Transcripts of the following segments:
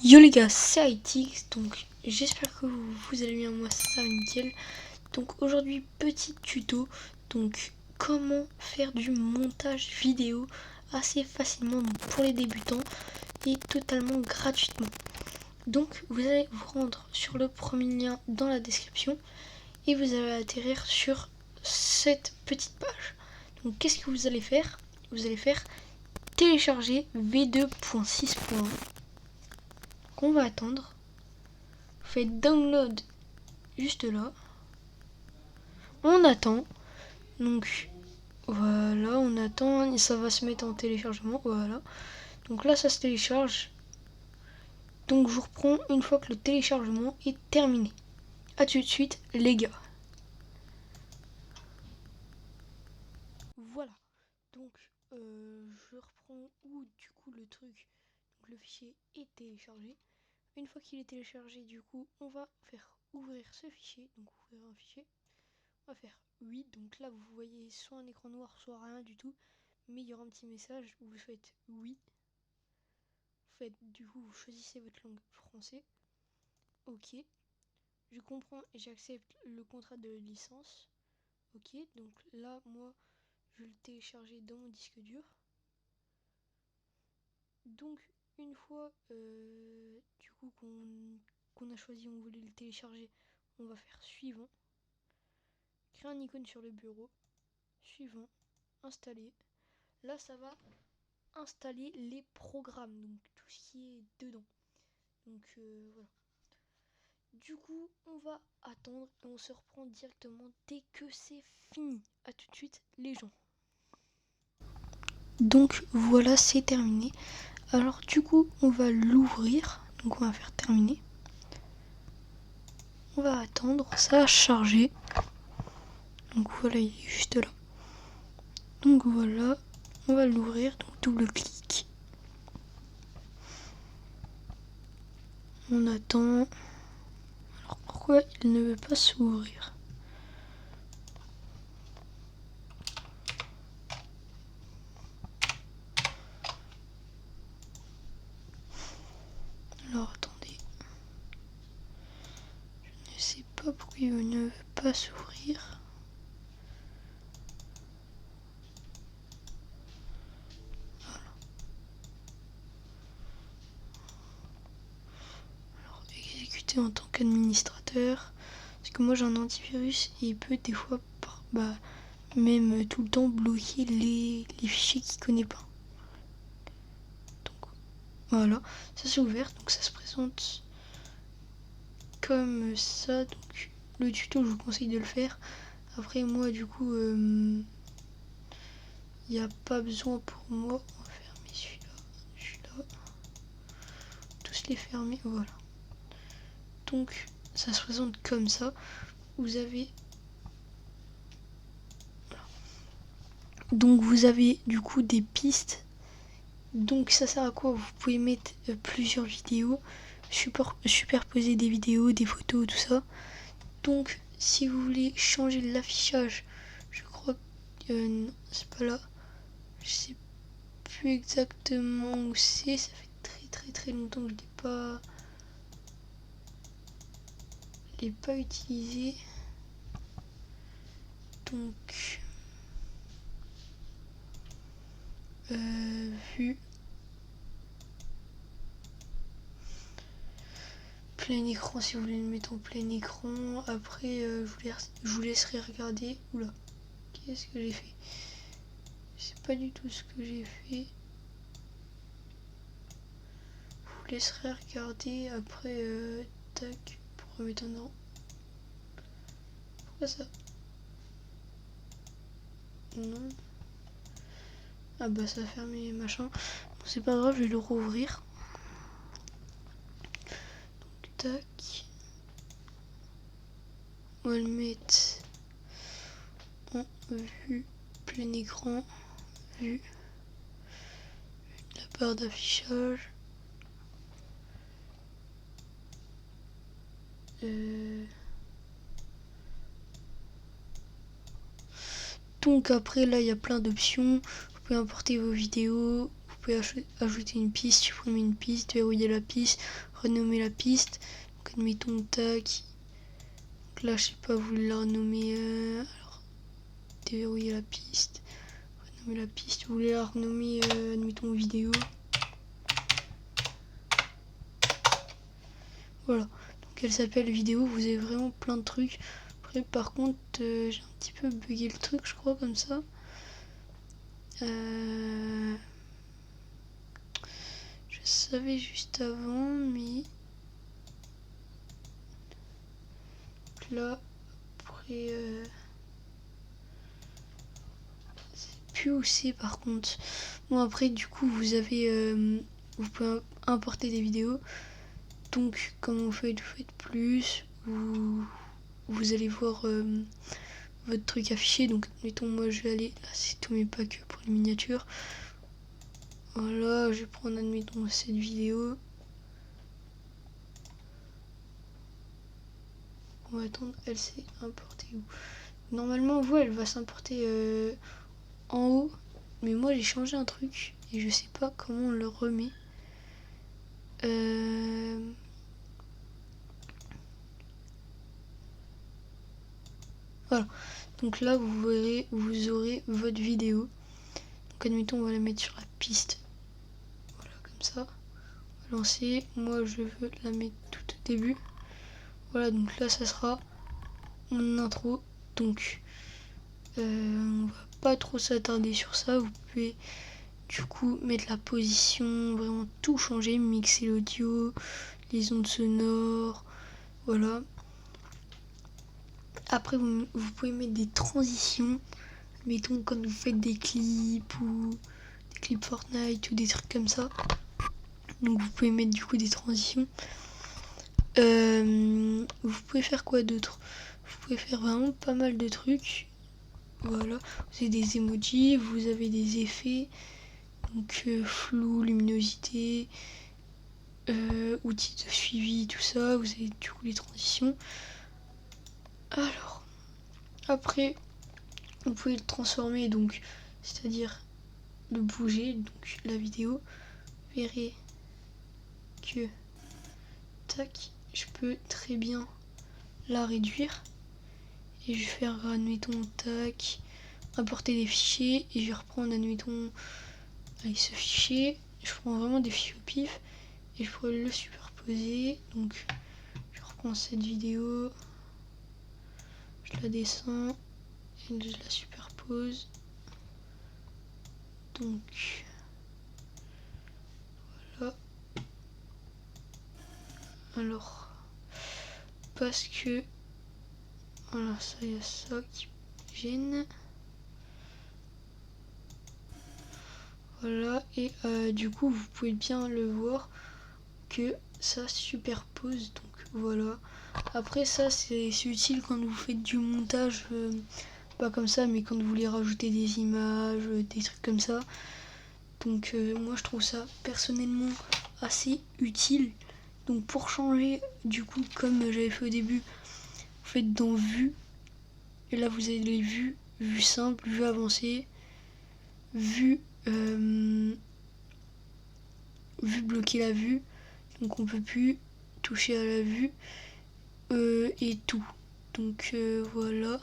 Yo les gars, c'est ITX, donc j'espère que vous allez bien, moi ça va nickel. Donc aujourd'hui petit tuto, donc comment faire du montage vidéo assez facilement pour les débutants et totalement gratuitement. Donc vous allez vous rendre sur le premier lien dans la description et vous allez atterrir sur cette petite page. Donc qu'est-ce que vous allez faire? Vous allez faire télécharger v2.6.1 qu'on va attendre. Vous faites download juste là. On attend. Donc voilà, on attend et ça va se mettre en téléchargement. Voilà. Donc là ça se télécharge. Donc je vous reprends une fois que le téléchargement est terminé. A tout de suite les gars. Voilà. Donc je reprends où du coup le truc. Donc le fichier est téléchargé. Une fois qu'il est téléchargé, du coup, on va faire ouvrir ce fichier. Donc ouvrir un fichier. On va faire oui. Donc là, vous voyez soit un écran noir, soit rien du tout. Mais il y aura un petit message où vous faites oui. Vous faites, du coup, vous choisissez votre langue français. Ok. Je comprends et j'accepte le contrat de licence. Ok. Donc là, moi, je vais le télécharger dans mon disque dur. Donc, une fois du coup qu'on a choisi, on voulait le télécharger, on va faire suivant. Créer un icône sur le bureau. Suivant. Installer. Là, ça va installer les programmes, donc tout ce qui est dedans. Donc voilà. Du coup, on va attendre et on se reprend directement dès que c'est fini. A tout de suite les gens. Donc voilà, c'est terminé. Alors du coup, on va l'ouvrir. Donc on va faire terminer. On va attendre, ça va charger. Donc voilà, il est juste là. Donc voilà, on va l'ouvrir. Donc double clic. On attend. Alors pourquoi il ne veut pas s'ouvrir? Alors attendez. Je ne sais pas pourquoi il ne veut pas s'ouvrir. Voilà. Alors exécuter en tant qu'administrateur. Parce que moi j'ai un antivirus et il peut des fois même tout le temps bloquer les fichiers qu'il ne connaît pas. Donc voilà, ça s'est ouvert, donc ça se présente comme ça. Donc le tuto, je vous conseille de le faire. Après moi du coup il n'y a pas besoin pour moi. On va fermer celui-là, tous les fermer, voilà. Donc ça se présente comme ça. Vous avez donc vous avez du coup des pistes. Donc ça sert à quoi? Vous pouvez mettre plusieurs vidéos, superposer des vidéos, des photos, tout ça. Donc si vous voulez changer l'affichage, je crois que non, c'est pas là. Je sais plus exactement où c'est. Ça fait très longtemps que je l'ai pas utilisé. Donc vue plein écran, si vous voulez le mettre en plein écran. Après je vous laisserai regarder. Oula, qu'est-ce que j'ai fait? Je sais pas du tout ce que j'ai fait. Je vous laisserai regarder après. Tac, pour remettre en ordre. Pourquoi ça? Non. Ah bah ça a fermé machin. Bon, c'est pas grave, je vais le rouvrir. Donc tac. On va le mettre en vue plein écran. Vue. La barre d'affichage. Donc après là il y a plein d'options. Vous pouvez importer vos vidéos. Vous pouvez ajouter une piste, supprimer une piste, verrouiller la piste, renommer la piste. Donc admettons tac. Donc là je sais pas, vous voulez la renommer alors déverrouiller la piste, renommer la piste, vous voulez la renommer admettons vidéo. Voilà, donc elle s'appelle vidéo, vous avez vraiment plein de trucs. Après par contre j'ai un petit peu bugué le truc je crois comme ça. Je savais juste avant mais là après c'est plus où c'est par contre. Bon après du coup vous avez vous pouvez importer des vidéos. Donc comme vous faites plus, vous allez voir votre truc affiché. Donc mettons moi je vais aller, là c'est tous mes packs pour les miniatures. Voilà, je vais prendre admettons cette vidéo. On va attendre, elle s'est importée où? Normalement vous elle va s'importer en haut. Mais moi j'ai changé un truc et je sais pas comment on le remet. Voilà, donc là vous verrez, vous aurez votre vidéo. Donc admettons on va la mettre sur la piste. Voilà comme ça. On va lancer. Moi je veux la mettre tout au début. Voilà donc là ça sera mon intro. Donc on va pas trop s'attarder sur ça. Vous pouvez du coup mettre la position, vraiment tout changer, mixer l'audio, les ondes sonores. Voilà. Après vous pouvez mettre des transitions. Mettons quand vous faites des clips ou des clips Fortnite ou des trucs comme ça. Donc vous pouvez mettre du coup des transitions. Vous pouvez faire quoi d'autre? Vous pouvez faire vraiment pas mal de trucs. Voilà. Vous avez des emojis, vous avez des effets. Donc flou, luminosité, outils de suivi, tout ça. Vous avez du coup les transitions. Alors, après, vous pouvez le transformer, donc c'est-à-dire le bouger, donc la vidéo. Vous verrez que tac, je peux très bien la réduire et je vais faire admettons tac, importer des fichiers et je vais reprendre admettons avec ce fichier. Je prends vraiment des fichiers au pif et je pourrais le superposer. Donc je reprends cette vidéo, je la descends et je la superpose. Donc voilà. Alors parce que voilà, ça y a ça qui gêne. Voilà, et du coup vous pouvez bien le voir que ça superpose, donc voilà. Après ça c'est utile quand vous faites du montage, pas comme ça, mais quand vous voulez rajouter des images, des trucs comme ça. Donc moi je trouve ça personnellement assez utile. Donc pour changer, du coup comme j'avais fait au début, vous faites dans vue, et là vous avez les vues, vue simple, vue avancée, vue vue bloquer la vue, donc on peut plus toucher à la vue et tout. Donc voilà.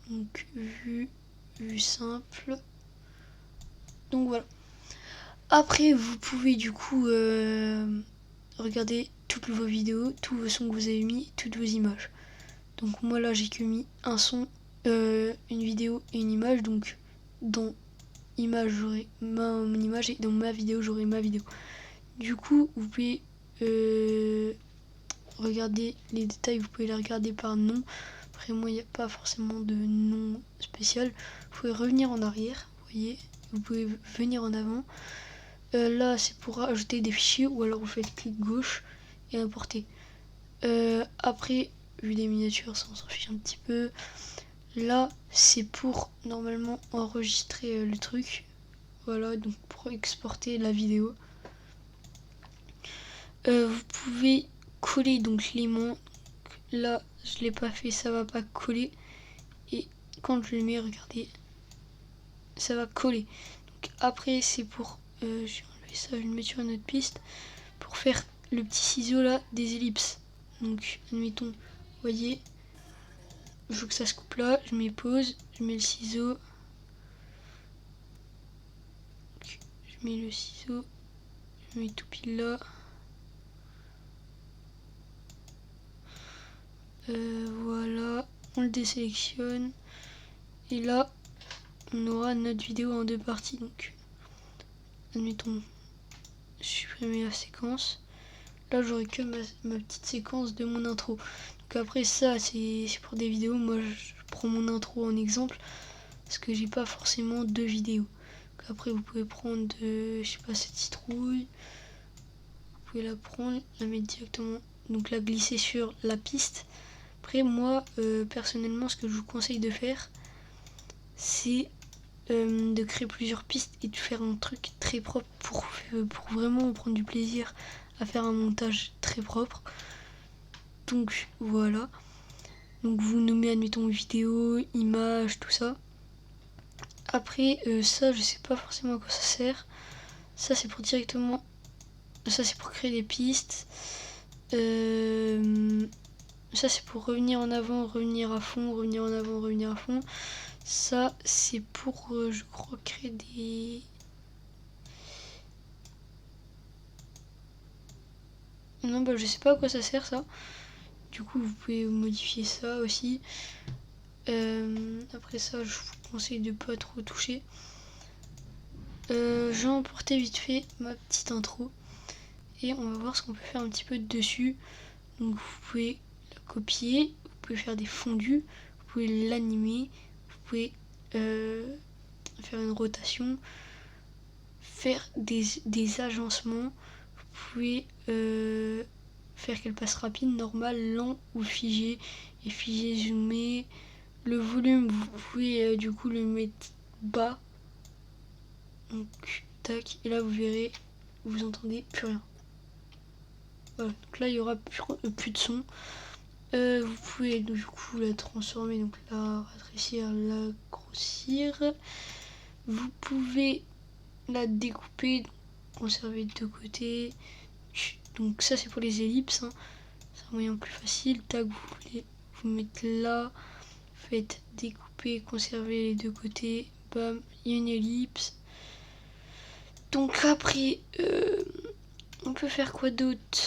Donc vue simple. Donc voilà. Après vous pouvez du coup regarder toutes vos vidéos, tous vos sons que vous avez mis, toutes vos images. Donc moi là j'ai que mis un son, une vidéo et une image. Donc dans image j'aurai mon image et dans ma vidéo j'aurai ma vidéo. Du coup vous pouvez regarder les détails, vous pouvez les regarder par nom. Après moi il n'y a pas forcément de nom spécial. Vous pouvez revenir en arrière, vous voyez, vous pouvez venir en avant. Là c'est pour ajouter des fichiers ou alors vous faites clic gauche et importer. Après vu des miniatures ça on s'en fiche un petit peu. Là c'est pour normalement enregistrer le truc. Voilà, donc pour exporter la vidéo. Vous pouvez coller donc l'aimant. Là je l'ai pas fait, ça va pas coller. Et quand je le mets, regardez, ça va coller. Donc après c'est pour, je vais enlever ça, je vais le mettre sur une autre piste, pour faire le petit ciseau là des ellipses. Donc admettons, vous voyez, je veux que ça se coupe là, je mets pause, je mets le ciseau, je mets le ciseau, je mets tout pile là. Voilà, on le désélectionne et là on aura notre vidéo en 2 parties. Donc admettons, supprimer la séquence, là j'aurai que ma petite séquence de mon intro. Donc après ça c'est pour des vidéos, moi je prends mon intro en exemple parce que j'ai pas forcément 2 vidéos. Donc après vous pouvez prendre je sais pas, cette citrouille, vous pouvez la prendre, la mettre directement, donc la glisser sur la piste. Après moi personnellement ce que je vous conseille de faire c'est de créer plusieurs pistes et de faire un truc très propre pour vraiment prendre du plaisir à faire un montage très propre. Donc voilà, donc vous nommez admettons vidéo, image, tout ça. Après ça je sais pas forcément à quoi ça sert, ça c'est pour directement, ça c'est pour créer des pistes, ça c'est pour revenir en avant, revenir à fond, revenir en avant, revenir à fond. Ça c'est pour je crois créer des... Non bah je sais pas à quoi ça sert ça. Du coup vous pouvez modifier ça aussi. Après ça je vous conseille de pas trop toucher. J'ai emporté vite fait ma petite intro. Et on va voir ce qu'on peut faire un petit peu dessus. Donc vous pouvez la copier, vous pouvez faire des fondus, vous pouvez l'animer, vous pouvez faire une rotation, faire des agencements, vous pouvez faire qu'elle passe rapide, normal, lent ou figé, et figé, zoomé. Le volume, vous pouvez du coup le mettre bas. Donc tac, et là vous verrez, vous entendez plus rien. Voilà, donc là il y aura plus de son. Vous pouvez du coup la transformer, donc la rétrécir, la grossir. Vous pouvez la découper, conserver de deux côtés. Donc ça c'est pour les ellipses, hein. C'est un moyen plus facile. Tac, vous voulez vous mettre là, faites découper, conserver les deux côtés. Bam, il y a une ellipse. Donc après, on peut faire quoi d'autre?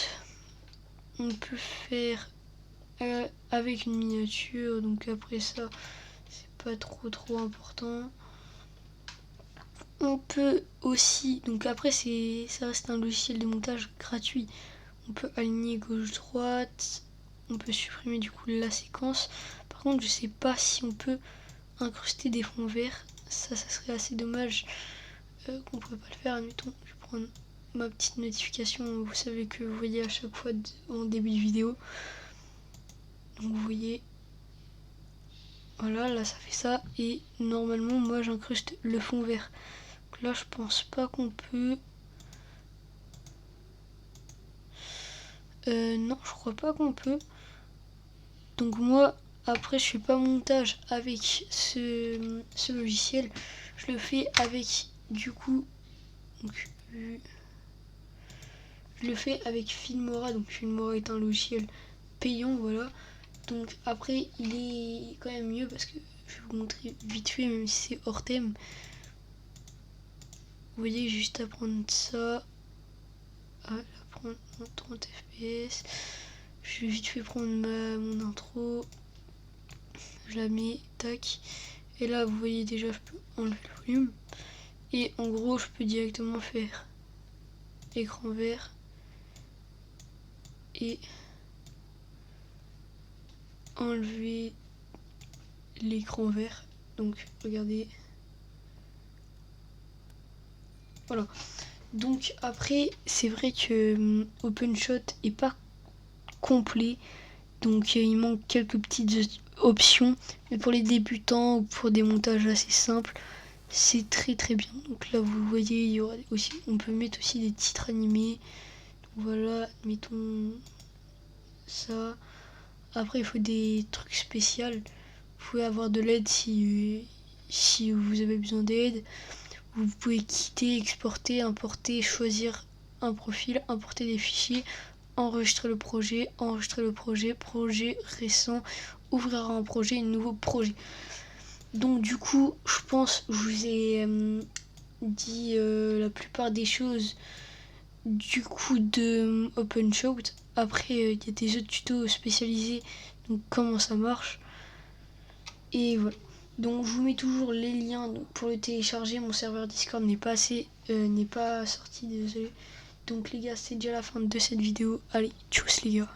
On peut faire avec une miniature, donc après ça c'est pas trop important. On peut aussi, donc après ça reste un logiciel de montage gratuit, on peut aligner gauche-droite, on peut supprimer du coup la séquence. Par contre je sais pas si on peut incruster des fonds verts, ça serait assez dommage qu'on pourrait pas le faire. Admettons, je vais prendre ma petite notification, vous savez que vous voyez à chaque fois en début de vidéo. Donc vous voyez, voilà, là ça fait ça, et normalement moi j'incruste le fond vert. Donc là je pense pas qu'on peut. Non, je crois pas qu'on peut. Donc moi après je fais pas montage avec ce logiciel, je le fais avec du coup, donc, je le fais avec Filmora. Donc Filmora est un logiciel payant, voilà. Donc après il est quand même mieux parce que je vais vous montrer vite fait, même si c'est hors thème. Vous voyez, juste à prendre ça, à la prendre en 30 fps. Je vais vite fait prendre mon intro, je la mets, tac. Et là vous voyez déjà je peux enlever le volume. Et en gros je peux directement faire écran vert et enlever l'écran vert. Donc regardez, voilà. Donc après c'est vrai que OpenShot est pas complet, donc il manque quelques petites options, mais pour les débutants ou pour des montages assez simples c'est très bien. Donc là vous voyez, il y aura aussi, on peut mettre aussi des titres animés. Donc voilà, mettons ça. Après il faut des trucs spéciaux, vous pouvez avoir de l'aide si vous avez besoin d'aide. Vous pouvez quitter, exporter, importer, choisir un profil, importer des fichiers, enregistrer le projet, projet récent, ouvrir un projet, nouveau projet. Donc du coup, je pense que je vous ai dit la plupart des choses du coup de OpenShot. Après, il y a des autres tutos spécialisés, donc comment ça marche. Et voilà. Donc je vous mets toujours les liens pour le télécharger. Mon serveur Discord n'est pas sorti, désolé. Donc les gars, c'est déjà la fin de cette vidéo. Allez, tchuss les gars.